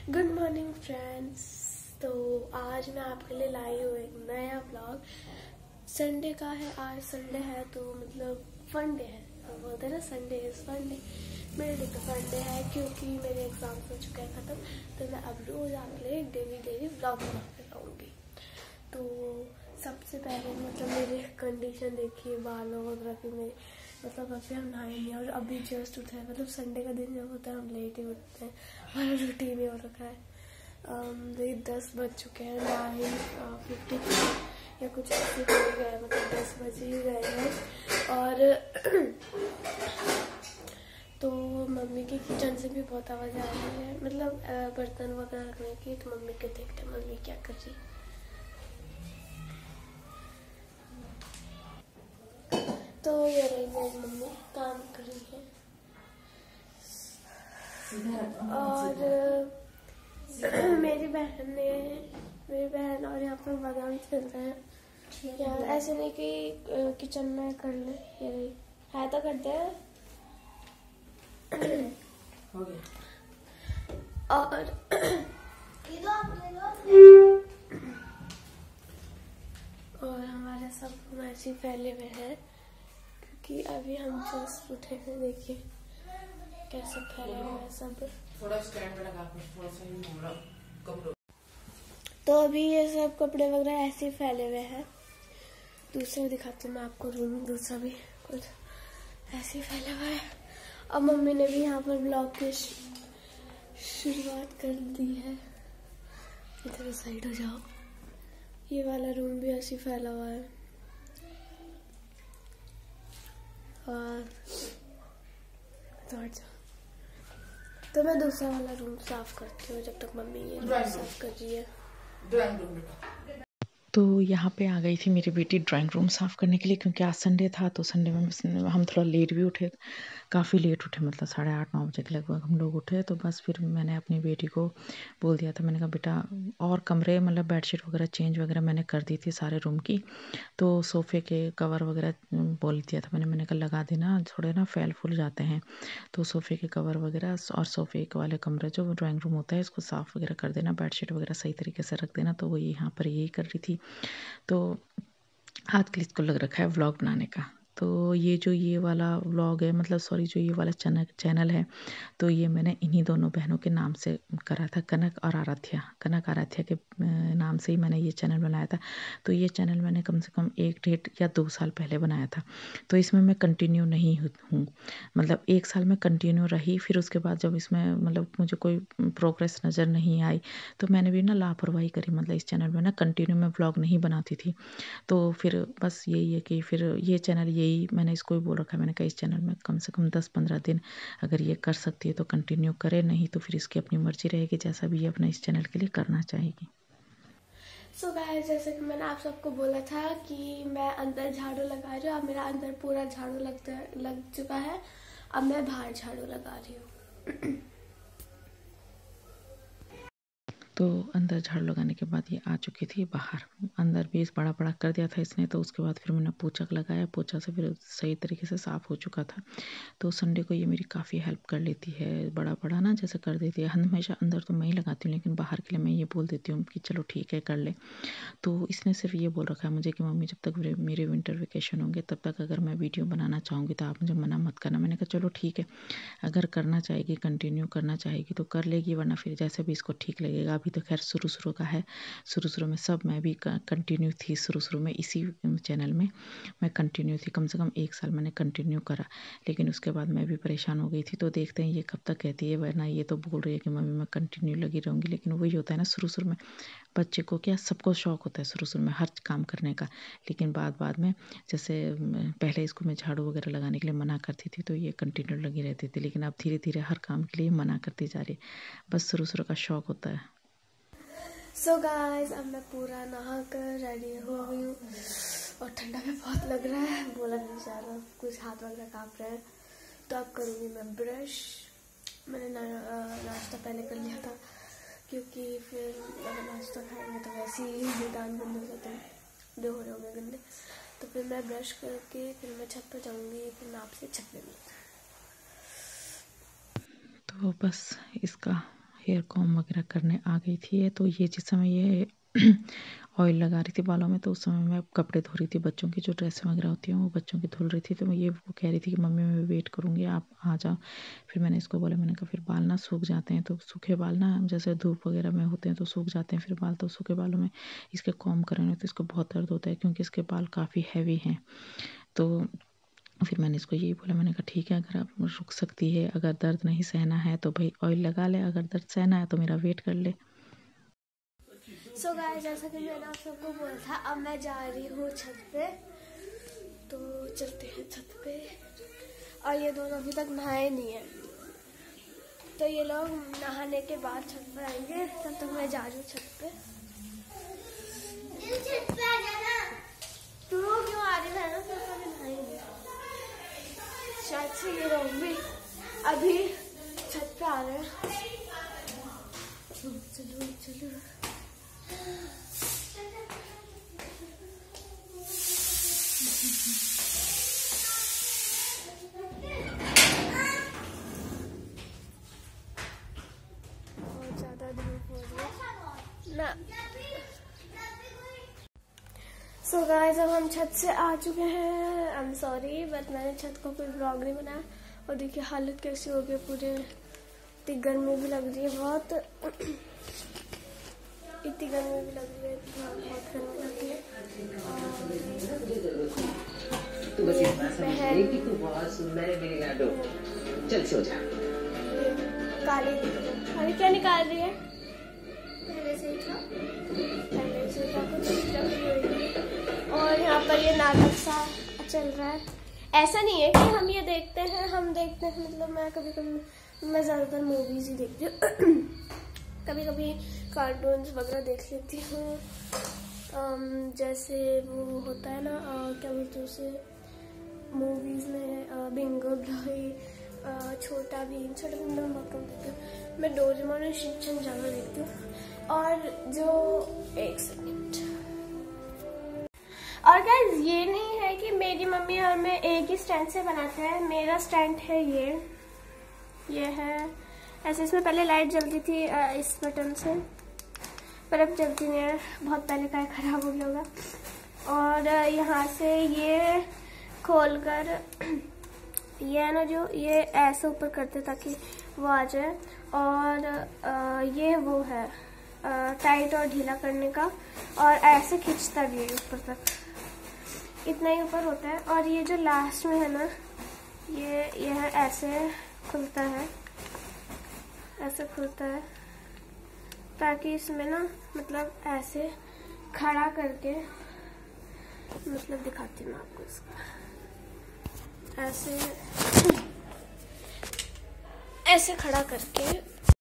Good morning friends. तो आज मैं आपके लिए लाई हूँ एक नया व्लॉग। संडे का है, आज संडे है तो मतलब फन डे है। हम बोलते हैं ना संडे इज फन डे। मेरे लिए तो फन डे है क्योंकि मेरे एग्जाम हो चुके हैं ख़त्म। तो मैं अब रोज़ आपके लिए डेली व्लॉग बनाते रहूँगी। तो सबसे पहले मतलब मेरी कंडीशन देखिए बालों वगैरह की। मेरी मतलब अभी हम नहाए नहीं और अभी जस्ट उठे हैं। मतलब संडे का दिन जब होता है हम लेट ही उठते हैं, हमारा रूटीन ही हो रखा है। 10 बज चुके हैं, 9:50 या कुछ ऐसे हो गए, मतलब 10 बज ही गए हैं। और तो मम्मी की किचन से भी बहुत आवाज़ आ रही है, मतलब बर्तन वगैरह रखने की। तो मम्मी के देखते मम्मी क्या कर रही है। तो ये रही मेरी मम्मी काम कर रही है। और मेरी बहन और यहाँ पर बादाम चल रहे हैं यार। ऐसे नहीं कि किचन में कर ले, ये रही है तो कर दे। और हमारे सब रूम ऐसे फैले हुए हैं क्योंकि अभी हम जस्ट उठे हैं। देखिए कैसे फैले हुए हैं सब। थोड़ा स्टैंड पे लगा के थोड़ा सा ही मोड़ा कपड़ों। तो अभी ये सब कपड़े वगैरह ऐसे फैले हुए हैं। दूसरा दिखाती हूँ मैं आपको रूम, दूसरा भी कुछ ऐसे फैला हुआ है। अब मम्मी ने भी यहाँ पर ब्लॉग की शुरुआत कर दी है। इधर साइड हो जाओ। ये वाला रूम भी ऐसे फैला हुआ है। और तो मैं दूसरा वाला रूम साफ करती हूँ जब तक मम्मी ये रूम साफ कर रही है। तो यहाँ पे आ गई थी मेरी बेटी ड्राइंग रूम साफ़ करने के लिए, क्योंकि आज संडे था। तो संडे में हम थोड़ा लेट भी उठे, काफ़ी लेट उठे, मतलब 8:30-9 बजे के लगभग हम लोग उठे। तो बस फिर मैंने अपनी बेटी को बोल दिया था, मैंने कहा बेटा, और कमरे मतलब बेडशीट वगैरह चेंज वगैरह मैंने कर दी थी सारे रूम की। तो सोफ़े के कवर वगैरह बोल दिया था मैंने कहा लगा देना, थोड़े ना फैल फूल जाते हैं। तो सोफ़े के कवर वगैरह और सोफ़े वाले कमरे जो ड्राइंग रूम होता है इसको साफ़ वगैरह कर देना, बेडशीट वगैरह सही तरीके से रख देना। तो वो यहाँ पर यही कर रही थी। तो आज के लिए इसको लग रखा है व्लॉग बनाने का। तो ये वाला व्लॉग है, मतलब सॉरी, जो ये वाला चैनल है, तो ये मैंने इन्हीं दोनों बहनों के नाम से करा था, कनक आराध्या के नाम से ही मैंने ये चैनल बनाया था। तो ये चैनल मैंने कम से कम 1 या 2 साल पहले बनाया था। तो इसमें मैं कंटिन्यू नहीं हूँ, मतलब 1 साल में कंटिन्यू रही। फिर उसके बाद जब इसमें मतलब मुझे कोई प्रोग्रेस नज़र नहीं आई तो मैंने भी ना लापरवाही करी, मतलब इस चैनल में ना कंटिन्यू मैं व्लॉग नहीं बनाती थी। तो फिर बस यही है कि फिर ये चैनल, यही मैंने इसको ही बोल रखा है, मैंने कहा इस चैनल में कम से कम 10-15 दिन अगर ये कर सकती है तो कंटिन्यू करे, नहीं तो फिर इसकी अपनी मर्जी रहेगी, जैसा भी ये अपना इस चैनल के लिए करना चाहेगी। सो गाइस, जैसे कि मैंने आप सबको बोला था कि मैं अंदर झाड़ू लगा रही हूँ। अब मेरा अंदर पूरा झाड़ू लग चुका है। अब मैं बाहर झाड़ू लगा रही हूँ। तो अंदर झाड़ू लगाने के बाद ये आ चुकी थी बाहर। अंदर भी बड़ा कर दिया था इसने। तो उसके बाद फिर मैंने पोछा लगाया, पोछा से फिर सही तरीके से साफ़ हो चुका था। तो संडे को ये मेरी काफ़ी हेल्प कर लेती है, बड़ा ना जैसे कर देती है। हमेशा अंदर तो मैं ही लगाती हूँ, लेकिन बाहर के लिए मैं ये बोल देती हूँ कि चलो ठीक है कर ले। तो इसने सिर्फ ये बोल रखा है मुझे कि मम्मी जब तक मेरे विंटर वेकेशन होंगे तब तक अगर मैं वीडियो बनाना चाहूँगी तो आप मुझे मना मत करना। मैंने कहा चलो ठीक है, अगर करना चाहेगी, कंटिन्यू करना चाहेगी तो कर लेगी, वरना फिर जैसे भी इसको ठीक लगेगा। अभी तो खैर शुरू का है, शुरू में सब मैं भी कंटिन्यू थी। शुरू में इसी चैनल में मैं कंटिन्यू थी, कम से कम 1 साल मैंने कंटिन्यू करा। लेकिन उसके बाद मैं भी परेशान हो गई थी। तो देखते हैं ये कब तक कहती है, वरना ये तो बोल रही है कि मम्मी मैं कंटिन्यू लगी रहूँगी। लेकिन वही होता है ना, शुरू में बच्चे को क्या, सबको शौक होता है शुरू में हर काम करने का। लेकिन बाद में जैसे पहले इसको मैं झाड़ू वगैरह लगाने के लिए मना करती थी तो ये कंटिन्यू लगी रहती थी, लेकिन अब धीरे हर काम के लिए मना करती जा रही। बस शुरू का शौक होता है। सो गाइस, अब मैं पूरा नहा कर रेडी हो गई हूँ और ठंडा भी बहुत लग रहा है, बोला नहीं जा रहा, कुछ हाथ वगैरह काँप रहे हैं। तो अब करूँगी मैं ब्रश। मैंने नाश्ता पहले कर लिया था क्योंकि फिर अगर नाश्ता खाएंगे तो वैसे ही दांत बंद हो जाते हैं, दो हो जाओगे गंदे। तो फिर मैं ब्रश करके फिर मैं छत पर जाऊँगी, फिर मैं आपसे छत पे मिलूँगी। तो बस इसका हेयर कॉम वगैरह करने आ गई थी। तो ये जिस समय ये ऑयल लगा रही थी बालों में, तो उस समय मैं कपड़े धो रही थी, बच्चों की जो ड्रेसें वगैरह होती हैं वो बच्चों की धुल रही थी। तो ये वो कह रही थी कि मम्मी मैं वेट करूँगी, आप आ जाओ। फिर मैंने इसको बोला, मैंने कहा फिर बाल ना सूख जाते हैं, तो सूखे बाल ना जैसे धूप वगैरह में होते हैं तो सूख जाते हैं फिर बाल, तो सूखे बालों में इसके कॉम करेंगे तो इसको बहुत दर्द होता है क्योंकि इसके बाल काफ़ी हैवी हैं। तो फिर मैंने इसको यही बोला, मैंने कहा ठीक है अगर आप रुक सकती है, अगर दर्द नहीं सहना है तो भाई ऑयल लगा ले, अगर दर्द सहना है तो मेरा वेट कर ले। सो गाइस, जैसा कि मैंने आप सबको बोला था, अब मैं जा रही हूँ छत पे, तो चलते हैं छत पे। और ये दोनों अभी तक नहाए नहीं है, तो ये लोग नहाने के बाद छत पर आएंगे, तब तक मैं जा रही हूँ छत पे। तू क्यों आ रही है ना, तो अभी नहाएंगे। शायद से ये लोग भी अभी छत पे आ रहे हैं। चलो चलो। बहुत ज्यादा धूप हो रही है ना। सो गाइस, अब हम छत से आ चुके हैं। आई एम सॉरी बट मैंने छत को कोई ब्लॉग नहीं बनाया। और देखिए हालत कैसी हो गई पूरे, इतनी गर्मी भी लग रही है बहुत, इतनी गर्मी भी लग रही है, बहुत गर्मी लग रही है। तू बस इतना समझ कि तू बहुत सुंदर है मेरी लाडो। चल सो जा। काली अभी क्या निकाल रही है? पहले से ही था, पहले से था कुछ रखी हुई। और यहाँ पर ये नाटक सा चल रहा है। ऐसा नहीं है कि हम ये देखते हैं, हम देखते हैं मतलब मैं कभी कभी, मैं ज़्यादातर मूवीज़ ही देखती हूँ। कभी कभी कार्टून्स वगैरह देख लेती हूँ। जैसे वो होता है ना, क्या बोलते हैं उसे, मूवीज़ में बिंगो ब्लॉई, छोटा भीम तो मैं बहुत कम देखती हूँ। मैं डोरेमोन और शिनचैन ज़्यादा देखती हूँ। और जो एक सेकंड, और गाइस ये नहीं है कि मेरी मम्मी और मैं एक ही स्टैंड से बनाते हैं। मेरा स्टैंड है ये है ऐसे। इसमें पहले लाइट जलती थी इस बटन से, पर अब जलती नहीं है, बहुत पहले का खराब हो गया होगा। और यहाँ से ये खोलकर ये है ना, जो ये ऐसे ऊपर करते ताकि वो आ जाए। और ये वो है टाइट और ढीला करने का, और ऐसे खींचता भी है ऊपर तक, इतना ही ऊपर होता है। और ये जो लास्ट में है ना, ये है ऐसे खुलता है, ऐसे खुलता है ताकि इसमें ना मतलब ऐसे खड़ा करके, मतलब दिखाती हूँ आपको इसका, ऐसे खड़ा करके